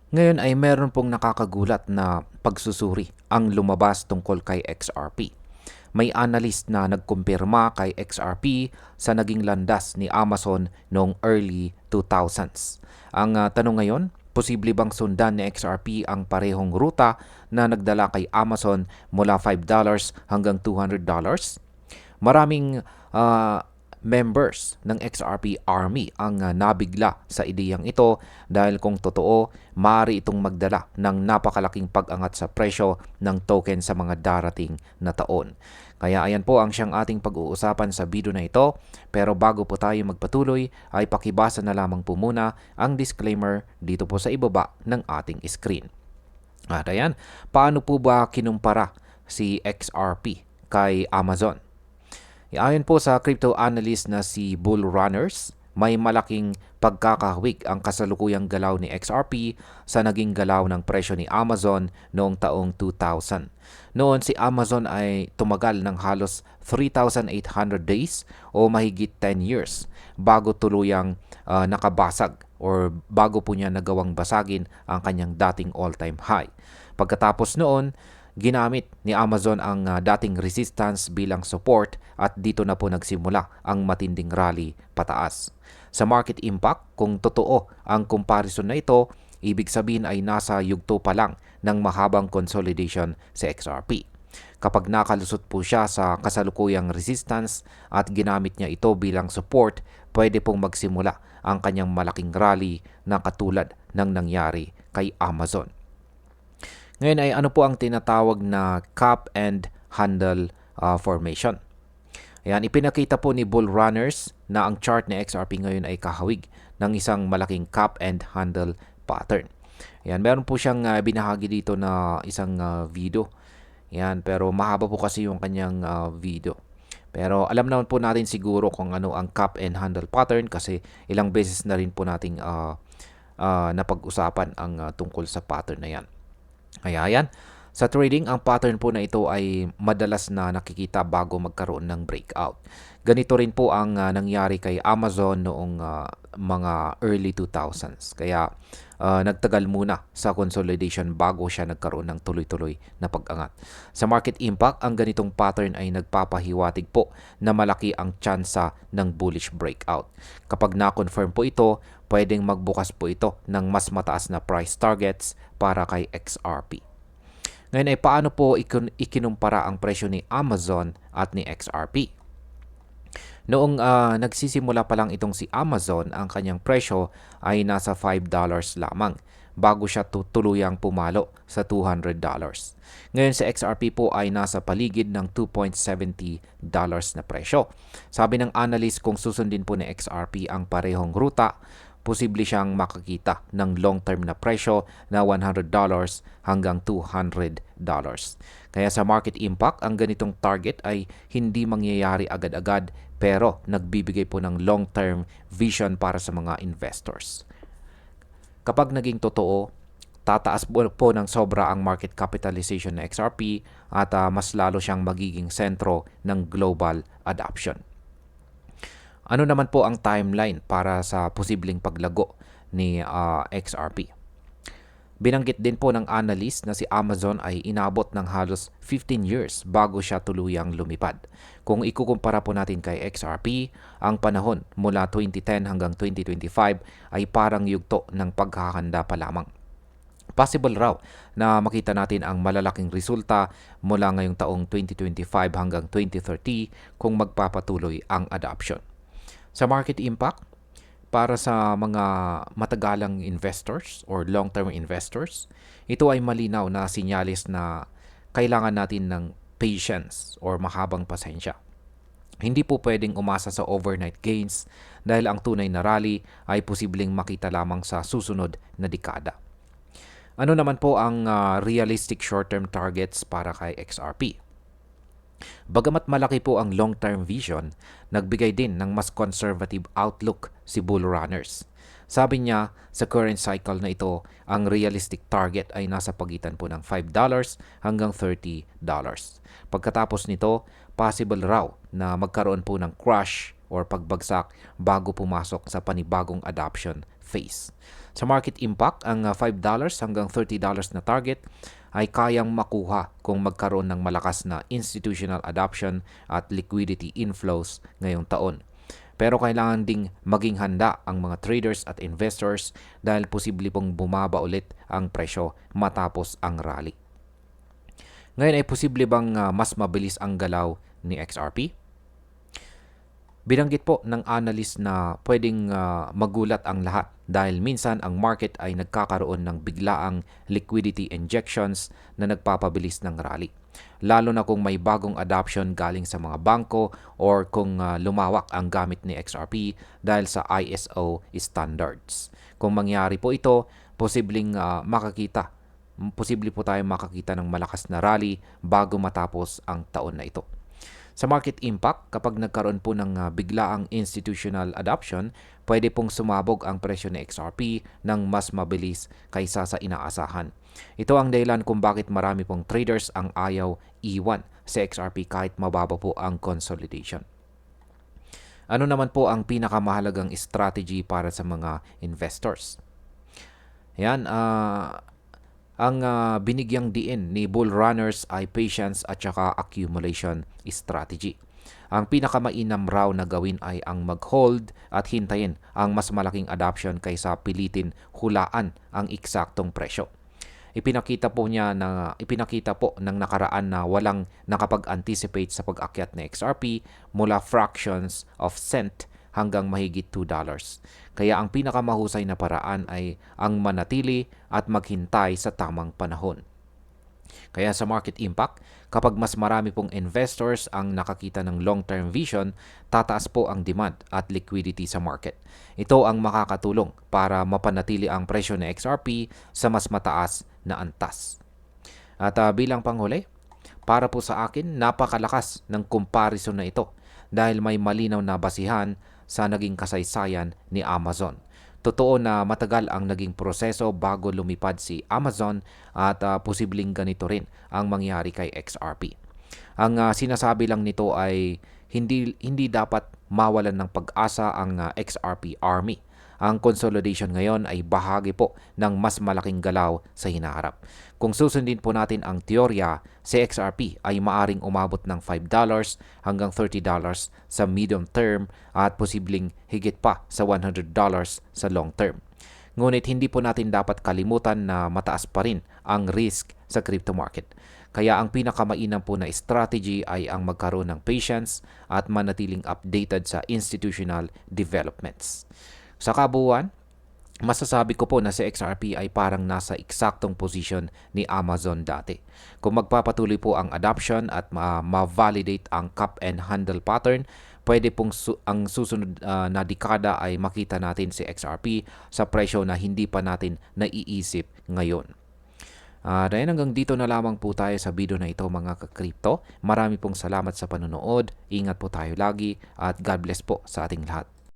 Ngayon ay meron pong nakakagulat na pagsusuri ang lumabas tungkol kay XRP. May analyst na nagkumpirma kay XRP sa naging landas ni Amazon noong early 2000s. Ang tanong ngayon, posible bang sundan ni XRP ang parehong ruta na nagdala kay Amazon mula $5 hanggang $200? Maraming members ng XRP Army ang nabigla sa ideyang ito dahil kung totoo, maaari itong magdala ng napakalaking pag-angat sa presyo ng token sa mga darating na taon. Kaya ayan po ang siyang ating pag-uusapan sa video na ito. Pero bago po tayo magpatuloy, ay pakibasa na lamang po muna ang disclaimer dito po sa ibaba ng ating screen. At ayan, paano po ba kinumpara si XRP kay Amazon? Ayon po sa crypto analyst na si Bull Runners, may malaking pagkakahawig ang kasalukuyang galaw ni XRP sa naging galaw ng presyo ni Amazon noong taong 2000. Noon si Amazon ay tumagal ng halos 3,800 days o mahigit 10 years bago tuluyang nakabasag or bago po niya nagawang basagin ang kanyang dating all-time high. Pagkatapos noon, ginamit ni Amazon ang dating resistance bilang support at dito na po nagsimula ang matinding rally pataas. Sa market impact, kung totoo ang comparison na ito, ibig sabihin ay nasa yugto pa lang ng mahabang consolidation sa XRP. Kapag nakalusot po siya sa kasalukuyang resistance at ginamit niya ito bilang support, pwede pong magsimula ang kanyang malaking rally na katulad ng nangyari kay Amazon. Ngayon ay ano po ang tinatawag na cup and handle formation. Ayan, ipinakita po ni Bull Runners na ang chart ni XRP ngayon ay kahawig ng isang malaking cup and handle pattern. Ayan, meron po siyang binahagi dito na isang video. Ayan, pero mahaba po kasi yung kanyang video. Pero alam naman po natin siguro kung ano ang cup and handle pattern kasi ilang beses na rin po nating napag-usapan ang tungkol sa pattern na yan. Kaya yan, sa trading, ang pattern po na ito ay madalas na nakikita bago magkaroon ng breakout. Ganito rin po ang nangyari kay Amazon noong mga early 2000s. Kaya nagtagal muna sa consolidation bago siya nagkaroon ng tuloy-tuloy na pag-angat. Sa market impact, ang ganitong pattern ay nagpapahiwatig po na malaki ang tsansa ng bullish breakout. Kapag na-confirm po ito, pwedeng magbukas po ito ng mas mataas na price targets para kay XRP. Ngayon ay paano po ikinumpara ang presyo ni Amazon at ni XRP? Noong nagsisimula pa lang itong si Amazon, ang kanyang presyo ay nasa $5 lamang bago siya tuluyang pumalo sa $200. Ngayon sa XRP po ay nasa paligid ng $2.70 na presyo. Sabi ng analyst, kung susundin po ni XRP ang parehong ruta, posible siyang makakita ng long-term na presyo na $100 hanggang $200. Kaya sa market impact, ang ganitong target ay hindi mangyayari agad-agad pero nagbibigay po ng long-term vision para sa mga investors. Kapag naging totoo, tataas po ng sobra ang market capitalization ng XRP at mas lalo siyang magiging sentro ng global adoption. Ano naman po ang timeline para sa posibleng paglago ni XRP? Binanggit din po ng analyst na si Amazon ay inabot ng halos 15 years bago siya tuluyang lumipad. Kung ikukumpara po natin kay XRP, ang panahon mula 2010 hanggang 2025 ay parang yugto ng paghahanda pa lamang. Possible raw na makita natin ang malalaking resulta mula ngayong taong 2025 hanggang 2030 kung magpapatuloy ang adoption. Sa market impact, para sa mga matagalang investors or long-term investors, ito ay malinaw na sinyalis na kailangan natin ng patience or mahabang pasensya. Hindi po pwedeng umasa sa overnight gains dahil ang tunay na rally ay posibleng makita lamang sa susunod na dekada. Ano naman po ang realistic short-term targets para kay XRP? Bagamat malaki po ang long-term vision, nagbigay din ng mas conservative outlook si Bull Runners. Sabi niya, sa current cycle na ito, ang realistic target ay nasa pagitan po ng $5 hanggang $30. Pagkatapos nito, possible raw na magkaroon po ng crash or pagbagsak bago pumasok sa panibagong adoption phase. Sa market impact, ang $5 hanggang $30 na target ay kayang makuha kung magkaroon ng malakas na institutional adoption at liquidity inflows ngayong taon. Pero kailangan ding maging handa ang mga traders at investors dahil posible pong bumaba ulit ang presyo matapos ang rally. Ngayon ay posible bang mas mabilis ang galaw ni XRP? Binanggit po ng analyst na pwedeng magulat ang lahat dahil minsan ang market ay nagkakaroon ng biglaang liquidity injections na nagpapabilis ng rally. Lalo na kung may bagong adoption galing sa mga bangko or kung lumawak ang gamit ni XRP dahil sa ISO standards. Kung mangyari po ito, posible po tayong makakita ng malakas na rally bago matapos ang taon na ito. Sa market impact, kapag nagkaroon po ng biglaang institutional adoption, pwede pong sumabog ang presyo ni XRP ng mas mabilis kaysa sa inaasahan. Ito ang dahilan kung bakit marami pong traders ang ayaw iwan sa XRP kahit mababa po ang consolidation. Ano naman po ang pinakamahalagang strategy para sa mga investors? Yan, ang binigyang diin ni bull runners ay patience at saka accumulation strategy. Ang pinakamainam raw na gawin ay ang mag-hold at hintayin ang mas malaking adoption kaysa pilitin hulaan ang eksaktong presyo. Ipinakita po ng nakaraan na walang nakapag-anticipate sa pag-akyat ng XRP mula fractions of cent hanggang mahigit $2. Kaya ang pinakamahusay na paraan ay ang manatili at maghintay sa tamang panahon. Kaya sa market impact, kapag mas marami pong investors ang nakakita ng long-term vision, tataas po ang demand at liquidity sa market. Ito ang makakatulong para mapanatili ang presyo ng XRP sa mas mataas na antas. At bilang panghuli, para po sa akin, napakalakas ng comparison na ito dahil may malinaw na basihan sa naging kasaysayan ni Amazon. Totoo na matagal ang naging proseso bago lumipad si Amazon at posibleng ganito rin ang mangyari kay XRP. Ang sinasabi lang nito ay hindi dapat mawalan ng pag-asa ang XRP Army. Ang consolidation ngayon ay bahagi po ng mas malaking galaw sa hinaharap. Kung susundin po natin ang teorya, si XRP ay maaring umabot ng $5 hanggang $30 sa medium term at posibleng higit pa sa $100 sa long term. Ngunit hindi po natin dapat kalimutan na mataas pa rin ang risk sa crypto market. Kaya ang pinakamainam po na strategy ay ang magkaroon ng patience at manatiling updated sa institutional developments. Sa kabuuan, masasabi ko po na si XRP ay parang nasa eksaktong position ni Amazon dati. Kung magpapatuloy po ang adoption at ma-validate ang cup and handle pattern, pwede pong ang susunod na dekada ay makita natin si XRP sa presyo na hindi pa natin naiisip ngayon. Dahil hanggang dito na lamang po tayo sa video na ito mga ka-crypto. Marami pong salamat sa panonood. Ingat po tayo lagi at God bless po sa ating lahat.